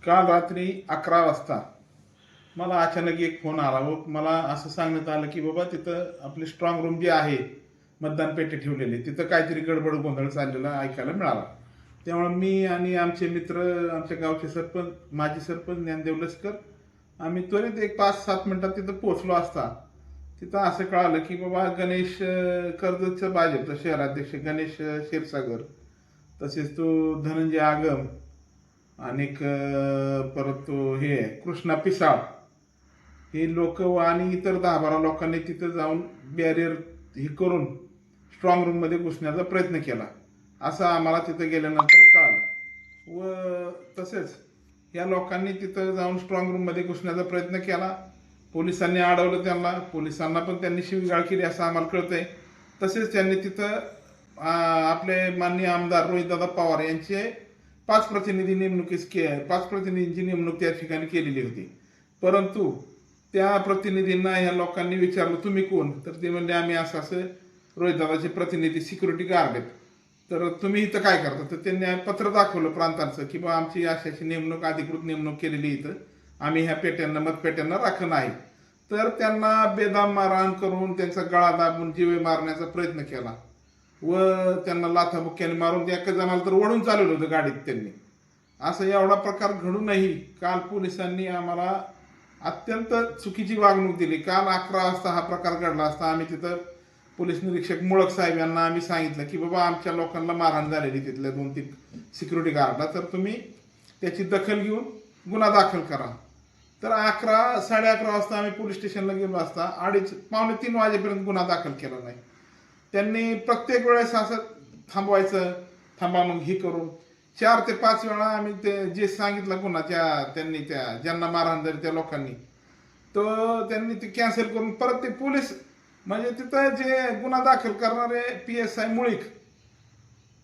काल रात्री 11 वाजता मला अचानक एक फोन आला व मला असं सांगण्यात आलं की बाबा तिथं आपली स्ट्रॉंग रूम जी आहे, मतदान पेटी ठेवलेली, तिथं काहीतरी गडबड गोंधळ चाललेला ऐकायला मिळाला. त्यामुळे मी आणि आमचे मित्र, आमच्या गावचे सरपंच, माजी सरपंच ज्ञानदेव लष्कर, आम्ही त्वरित एक 5-7 मिनिटात तिथं पोहोचलो असता तिथं असं कळालं की बाबा गणेश कर्जतचं भाजपचा शहराध्यक्ष गणेश क्षीरसागर, तसेच तो धनंजय आगम, आणि परत तो हे कृष्णा पिसाळ, हे लोक आणि इतर 10-12 लोकांनी तिथं जाऊन बॅरियर हे करून स्ट्रॉंग रूममध्ये घुसण्याचा प्रयत्न केला, असं आम्हाला तिथं गेल्यानंतर कळालं. व तसेच या लोकांनी तिथं जाऊन स्ट्रॉंग रूममध्ये घुसण्याचा प्रयत्न केला. पोलिसांनी अडवलं त्यांना, पोलिसांना पण त्यांनी शिवीगाळ केली असं आम्हाला कळतंय. तसेच त्यांनी तिथं आपले माननीय आमदार रोहितदादा पवार यांचे 5 प्रतिनिधींची नेमणूक त्या ठिकाणी केलेली होती. परंतु त्या प्रतिनिधींना ह्या लोकांनी विचारलं, तुम्ही कोण? तर ते म्हणले, आम्ही असं असं रोहितदादाचे प्रतिनिधी, सिक्युरिटी गार्ड आहेत. तर तुम्ही इथं काय करता? तर त्यांनी पत्र दाखवलं प्रांतांचं की बा आमची अशाची नेमणूक, अधिकृत नेमणूक केलेली इथं, आम्ही ह्या पेट्यांना, मतपेट्यांना राखण आहे. तर त्यांना बेदाम मारहाण करून त्यांचा गळा दाबून जीवे मारण्याचा प्रयत्न केला व त्यांना लाथाबुक्क्याने मारून त्या एका जणाला तर ओढून चालवलं होतं गाडीत त्यांनी. असं एवढा प्रकार घडूनही काल पोलिसांनी आम्हाला अत्यंत चुकीची वागणूक दिली. काल 11 वाजता हा प्रकार घडला असता आम्ही तिथं पोलीस निरीक्षक मुळक साहेब यांना आम्ही सांगितलं की बाबा आमच्या लोकांना मारहाण झालेली तिथल्या 2-3 सिक्युरिटी गार्डला, तर तुम्ही त्याची दखल घेऊन गुन्हा दाखल करा. तर 11-11:30 वाजता आम्ही पोलीस स्टेशनला गेलो असता 2:30-3 वाजेपर्यंत गुन्हा दाखल केला नाही. त्यांनी प्रत्येक वेळेस असं थांबवायचं, थांबा मग हे करून 4 ते 5 वेळा आम्ही ते जे सांगितलं गुन्हा त्यांनी त्या ज्यांना मारहाण झाली त्या लोकांनी, तो त्यांनी ते कॅन्सल करून परत ते पोलीस, म्हणजे तिथं जे गुन्हा दाखल करणारे PSI मुळीक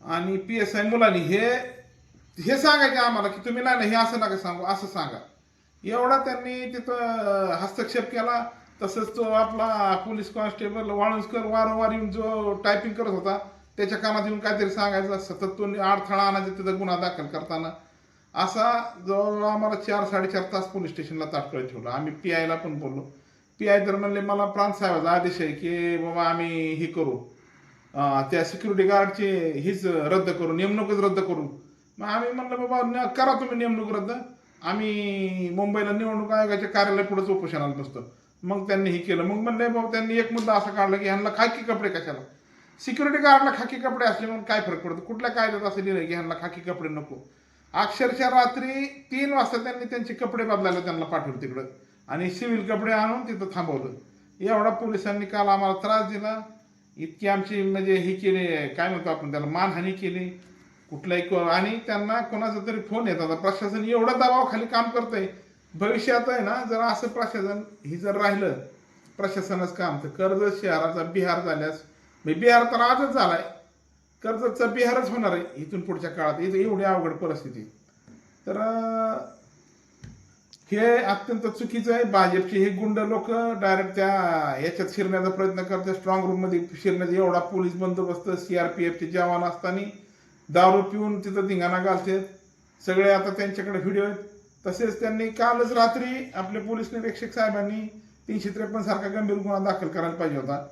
आणि PSI मुलानी हे सांगायचे आम्हाला की तुम्ही नाही हे असं नका सांगू, असं सांगा. एवढा त्यांनी तिथं हस्तक्षेप केला. तसंच तो आपला पोलीस कॉन्स्टेबल वाळुंजकर वारंवार येऊन जो टायपिंग करत होता त्याच्या कानात येऊन काहीतरी सांगायचं, सतत तो अडथळा आणायचा तिथं गुन्हा दाखल करताना. असा जवळ आम्हाला 4-4.5 तास पोलीस स्टेशनला ताटकळत ठेवलं. आम्ही PI ला पण बोललो. PI तर म्हणले मला प्रांत साहेबाचा आदेश आहे की बाबा आम्ही हे करू, त्या सिक्युरिटी गार्डची हीच रद्द करू, नेमणूकच रद्द करू. मग आम्ही म्हणलं बाबा करा तुम्ही नेमणूक रद्द, आम्ही मुंबईला निवडणूक आयोगाच्या कार्यालयापुढेच उपोषणाला बसतो. मग त्यांनी हे केलं. मग म्हणले बाबा त्यांनी एक मुद्दा असा काढला की ह्यांना खाकी कपडे कशाला? सिक्युरिटी गार्डला खाकी कपडे असले म्हणून काय फरक पडतो? कुठल्या कायद्यात असं लिहिलं की ह्यांना खाकी कपडे नको? अक्षरशः रात्री 3 वाजता त्यांनी त्यांचे कपडे बदलायला त्यांना पाठवलं तिकडं आणि सिव्हिल कपडे आणून तिथं थांबवलं. एवढा पोलिसांनी काल आम्हाला त्रास दिला, इतकी आमची म्हणजे ही केली, काय म्हणतो आपण त्याला, मानहानी केली कुठलाही. आणि त्यांना कोणाचा तरी फोन येत होता. प्रशासन एवढा दबावाखाली काम करतंय. भविष्यात आहे ना, जर असं प्रशासन ही जर राहिलं प्रशासनाचं काम, तर कर्जत शहराचा बिहार झाल्यास, बिहार तर आजच झालाय, कर्जतचा बिहारच होणार आहे इथून पुढच्या काळात. इथं एवढी अवघड परिस्थिती. तर हे अत्यंत चुकीचं आहे. भाजपचे हे गुंड लोक डायरेक्ट त्या याच्यात शिरण्याचा प्रयत्न करतात, स्ट्रॉंग रूममध्ये शिरण्याचा. एवढा पोलीस बंदोबस्त, CRPFचे जवान असताना दारू पिऊन तिथं धिंगाणा घालतात सगळे. आता त्यांच्याकडे व्हिडिओ आहेत. तसेच त्यांनी कालच रात्री आपले पोलीस निरीक्षक साहेबांनी 353 सारखा गंभीर गुन्हा दाखल करायला पाहिजे होता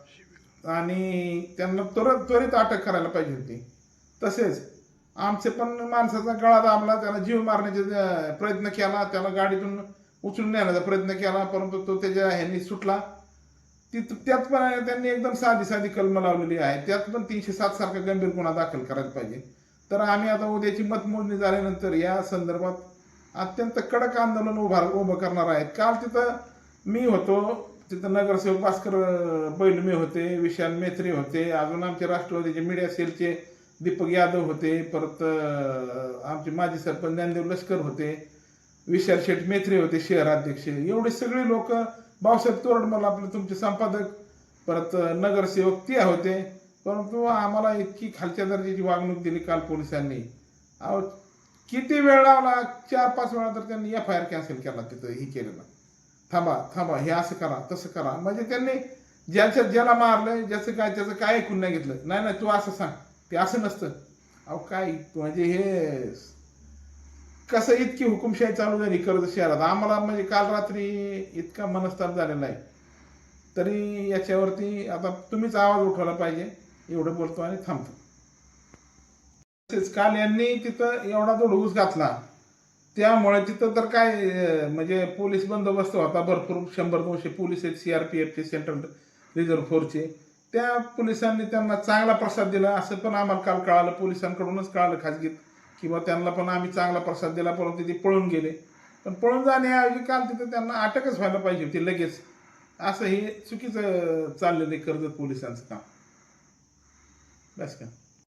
आणि त्यांना त्वरित अटक करायला पाहिजे होती. तसेच आमचे पण माणसाचा गळा दाबला, त्याला जीव मारण्याचा प्रयत्न केला, त्याला गाडीतून उचलून नेण्याचा प्रयत्न केला, परंतु तो त्याच्या ह्यांनी सुटला. त्यात पण त्यांनी एकदम साधी कलम लावलेली आहे. त्यात पण 307 सारखा गंभीर गुन्हा दाखल करायला पाहिजे. तर आम्ही आता उद्याची मतमोजणी झाल्यानंतर या संदर्भात अत्यंत कडक आंदोलन उभं करणार आहेत. काल तिथं मी होतो, तिथं नगरसेवक भास्कर बैलमे होते, विशाल मेत्री होते, अजून आमचे राष्ट्रवादीचे मीडिया सेलचे दीपक यादव होते, परत आमचे माजी सरपंच ज्ञानदेव लष्कर होते, विशाल शेठ मेत्री होते शहराध्यक्ष, एवढे सगळे लोक, भाऊसाहेब तोरडमल आपले तुमचे संपादक, परत नगरसेवक ते होते. परंतु आम्हाला इतकी खालच्या दर्जाची वागणूक दिली काल पोलिसांनी. अहो किती वेळ लावला, 4-5 वेळा तर त्यांनी FIR कॅन्सल केला तिथं हे केलेलं. थांबा हे असं करा, तसं करा. म्हणजे त्यांनी ज्याला मारलंय, त्याचं काय ऐकून नाही घेतलं. नाही तू असं सांग, ते असं नसतं. अहो काय म्हणजे हे कसं इतकी हुकुमशाही चालू झाली कर्जत शहरात, आम्हाला म्हणजे काल रात्री इतका मनस्ताप झालेला आहे. तरी याच्यावरती आता तुम्हीच आवाज उठवला पाहिजे, एवढं बोलतो आणि थांबतो. तसेच काल यांनी तिथं एवढा धुडगूस घातला, त्यामुळे तिथं तर काय म्हणजे पोलीस बंदोबस्त होता भरपूर, 100-200 पोलीस आहेत, सीआरपीएफचे, सेंट्रल रिझर्व्ह फोर्सचे. त्या पोलिसांनी त्यांना चांगला प्रसाद दिला असं पण आम्हाला काल कळालं, पोलिसांकडूनच कळालं खाजगीत, किंवा त्यांना पण आम्ही चांगला प्रसाद दिला, परंतु ते पळून गेले. पण पळून जाण्याऐवजी काल तिथं त्यांना अटकच व्हायला पाहिजे होती लगेच. असं हे चुकीचं चाललेलं आहे कर्जत पोलिसांचं काम. बस का.